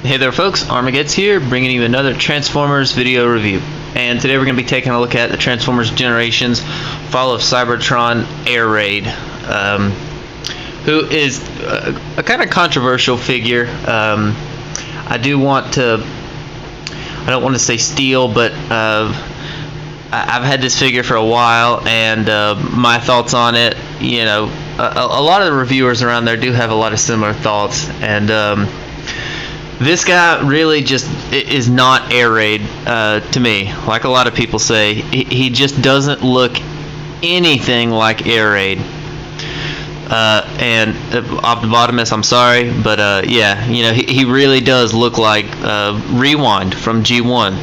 Hey there folks, Armageddon's here, bringing you another Transformers video review. And today we're going to be taking a look at the Transformers Generations Fall of Cybertron Air Raid, who is a kind of controversial figure. I don't want to say steal, but I've had this figure for a while, and my thoughts on it, you know, a lot of the reviewers around there do have a lot of similar thoughts, and this guy really just is not Air Raid to me. Like a lot of people say, he just doesn't look anything like Air Raid. And Optimus, I'm sorry, but yeah, you know, he really does look like Rewind from G1.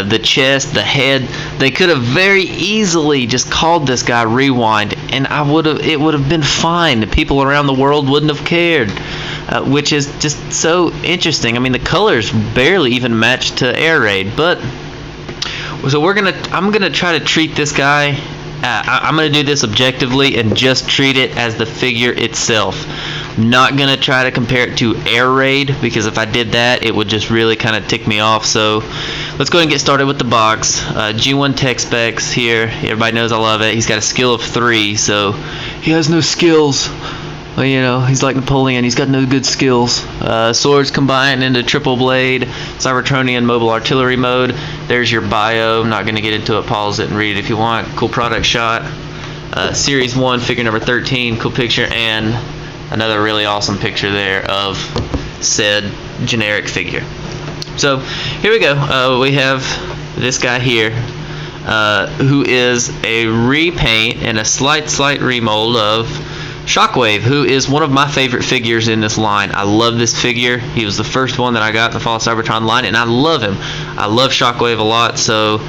The chest, the head, they could have very easily just called this guy Rewind, and it would have been fine. The people around the world wouldn't have cared. Which is just so interesting. I mean, the colors barely even match to Air Raid, but so I'm gonna try to treat this guy. I'm gonna do this objectively and just treat it as the figure itself. I'm not gonna try to compare it to Air Raid, because if I did that, it would just really kind of tick me off. So let's go ahead and get started with the box. G1 tech specs here. Everybody knows I love it. He's got a skill of 3, so he has no skills. Well, you know, he's like Napoleon. He's got no good skills. Swords combined into triple blade, Cybertronian mobile artillery mode. There's your bio. I'm not going to get into it. Pause it and read it if you want. Cool product shot. Series 1, figure number 13. Cool picture, and another really awesome picture there of said generic figure. So here we go. We have this guy here, who is a repaint and a slight remold of Shockwave, who is one of my favorite figures in this line. I love this figure. He was the first one that I got in the Fall of Cybertron line, and I love him. I love Shockwave a lot, so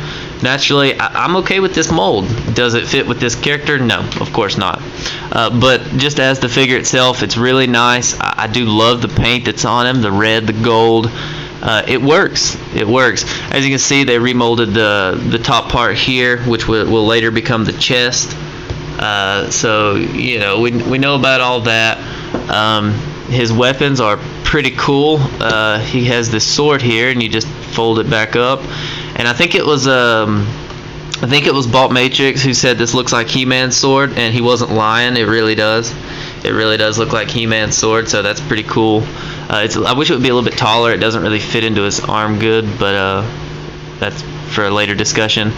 naturally I'm okay with this mold. Does it fit with this character? No, of course not. But just as the figure itself, it's really nice. I do love the paint that's on him, the red, the gold. It works. It works. As you can see, they remolded the top part here, which will later become the chest. So, you know, we know about all that. His weapons are pretty cool. He has this sword here, and you just fold it back up. And I think it was Balt Matrix who said this looks like He-Man's sword, and he wasn't lying. It really does. It really does look like He-Man's sword, so that's pretty cool. I wish it would be a little bit taller. It doesn't really fit into his arm good, but that's for a later discussion.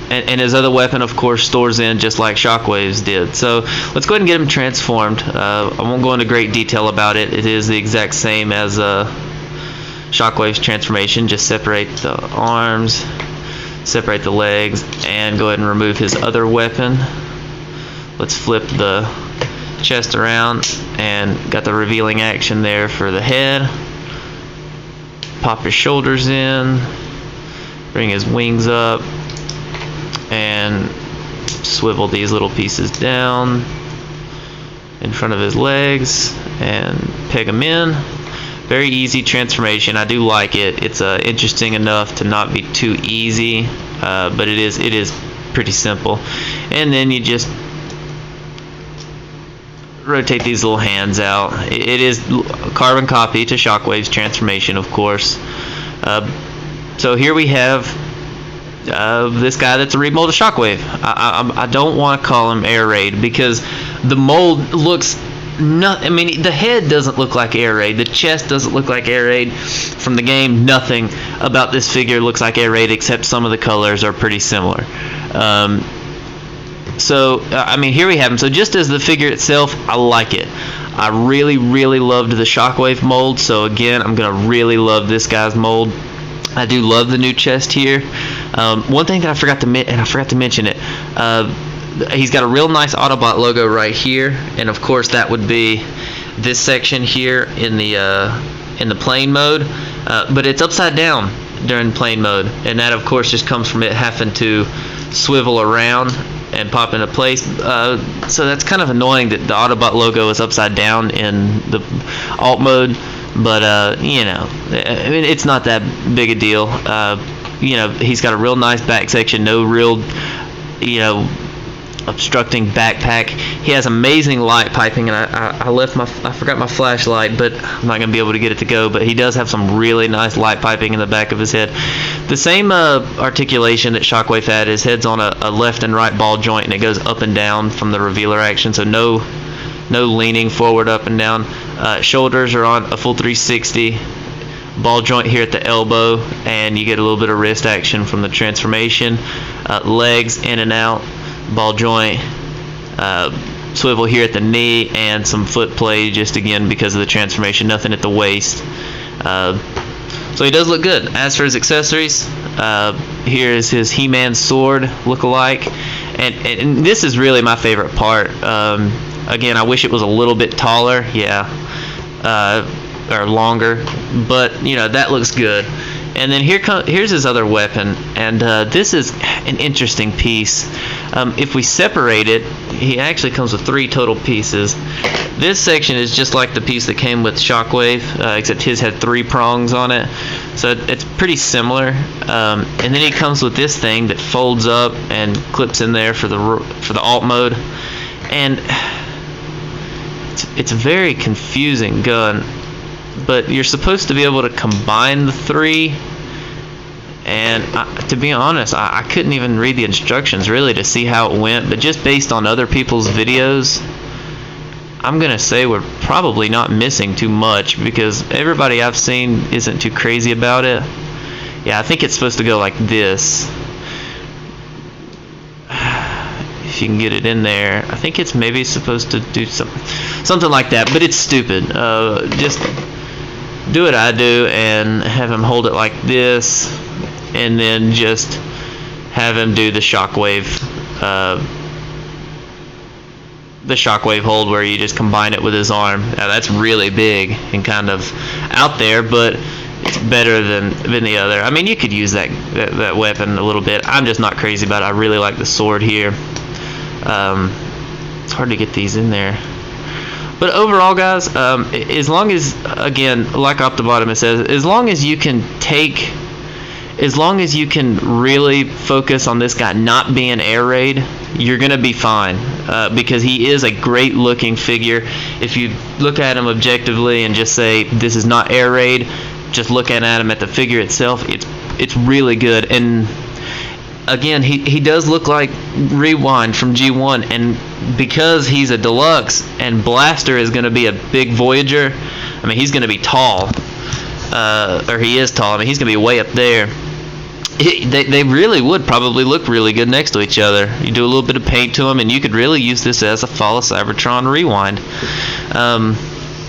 And his other weapon, of course, stores in just like Shockwave's did. So let's go ahead and get him transformed. I won't go into great detail about it. It is the exact same as Shockwave's transformation. Just separate the arms, separate the legs, and go ahead and remove his other weapon. Let's flip the chest around, and got the revealing action there for the head. Pop his shoulders in, bring his wings up, and swivel these little pieces down in front of his legs and peg them in. Very easy transformation. I do like it. It's interesting enough to not be too easy, but it is pretty simple. And then you just rotate these little hands out. It is a carbon copy to Shockwave's transformation, of course. So here we have this guy that's a remold of Shockwave. I don't want to call him Air Raid, because the mold looks I mean, the head doesn't look like Air Raid. The chest doesn't look like Air Raid from the game. Nothing about this figure looks like Air Raid, except some of the colors are pretty similar. So I mean, here we have him. So just as the figure itself, I like it. I really loved the Shockwave mold. So again, I'm gonna really love this guy's mold. I do love the new chest here. One thing that I forgot to mention it. He's got a real nice Autobot logo right here, and of course that would be this section here in the plane mode. But it's upside down during plane mode, and that of course just comes from it having to swivel around and pop into place. So that's kind of annoying that the Autobot logo is upside down in the alt mode. But you know, I mean, it's not that big a deal. You know, he's got a real nice back section, no real, you know, obstructing backpack. He has amazing light piping, and I forgot my flashlight, but I'm not gonna be able to get it to go. But he does have some really nice light piping in the back of his head. The same articulation that Shockwave had. His head's on a left and right ball joint, and it goes up and down from the revealer action. So no leaning forward, up and down. Shoulders are on a full 360. Ball joint here at the elbow, and you get a little bit of wrist action from the transformation. Legs in and out, ball joint, swivel here at the knee, and some foot play just again because of the transformation. Nothing at the waist. So he does look good. As for his accessories, here is his He-Man sword look-alike, and this is really my favorite part. Again, I wish it was a little bit taller. Yeah. Or longer, but you know, that looks good. And then here's his other weapon, and this is an interesting piece. If we separate it, he actually comes with 3 total pieces. This section is just like the piece that came with Shockwave, except his had 3 prongs on it, so it's pretty similar. And then he comes with this thing that folds up and clips in there for the alt mode, and it's a very confusing gun. But you're supposed to be able to combine the 3, and to be honest, I couldn't even read the instructions really to see how it went, but just based on other people's videos, I'm gonna say we're probably not missing too much, because everybody I've seen isn't too crazy about it. Yeah, I think it's supposed to go like this. If you can get it in there, I think it's maybe supposed to do something like that, but it's stupid. Just do what I do and have him hold it like this, and then just have him do the shockwave hold where you just combine it with his arm. Now that's really big and kind of out there, but it's better than the other. I mean, you could use that weapon a little bit. I'm just not crazy about it. I really like the sword here. It's hard to get these in there. But overall, guys, as long as, again, like Optibottom says, as long as you can really focus on this guy not being air raid, you're going to be fine, because he is a great looking figure. If you look at him objectively and just say this is not air raid, just looking at him at the figure itself, it's really good. And again, he does look like Rewind from G1, and because he's a deluxe and Blaster is going to be a big Voyager, I mean, he's going to be tall, or he is tall. I mean, he's going to be way up there. They really would probably look really good next to each other. You do a little bit of paint to them, and you could really use this as a Fall of Cybertron Rewind.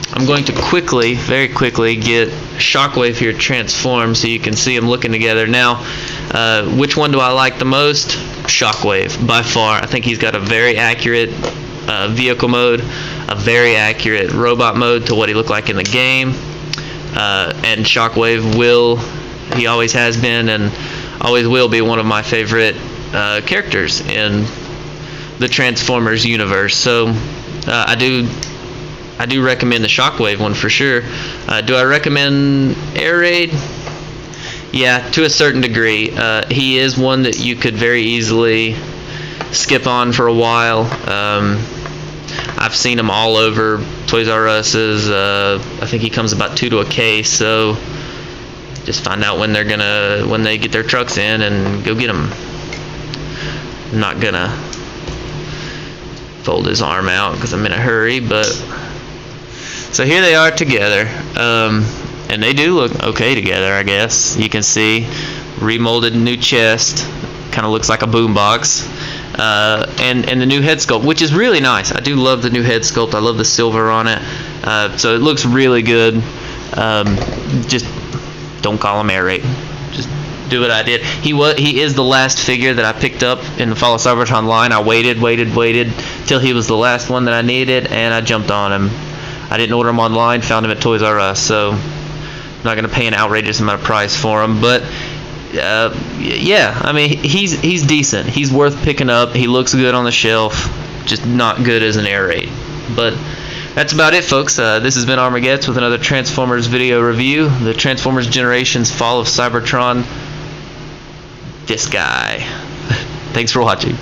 I'm going to very quickly get Shockwave here transformed so you can see them looking together. Now, which one do I like the most? Shockwave, by far. I think he's got a very accurate vehicle mode, a very accurate robot mode to what he looked like in the game. And Shockwave he always has been and always will be one of my favorite characters in the Transformers universe. So I do recommend the Shockwave one for sure. Do I recommend Air Raid? Yeah, to a certain degree. He is one that you could very easily skip on for a while. I've seen him all over Toys R Us's. I think he comes about 2 to a case, so just find out when they get their trucks in and go get them. I'm not gonna fold his arm out because I'm in a hurry, but so here they are together, and they do look okay together, I guess. You can see remolded new chest, kind of looks like a boombox, and the new head sculpt, which is really nice. I do love the new head sculpt. I love the silver on it, so it looks really good. Just don't call him air raid. Just do what I did. He is the last figure that I picked up in the Fall of Cybertron line. I waited till he was the last one that I needed, and I jumped on him. I didn't order him online, found him at Toys R Us, so I'm not going to pay an outrageous amount of price for him. But yeah, I mean, he's decent. He's worth picking up. He looks good on the shelf, just not good as an air raid. But that's about it, folks. This has been Armageddon with another Transformers video review. The Transformers Generations Fall of Cybertron. This guy. Thanks for watching.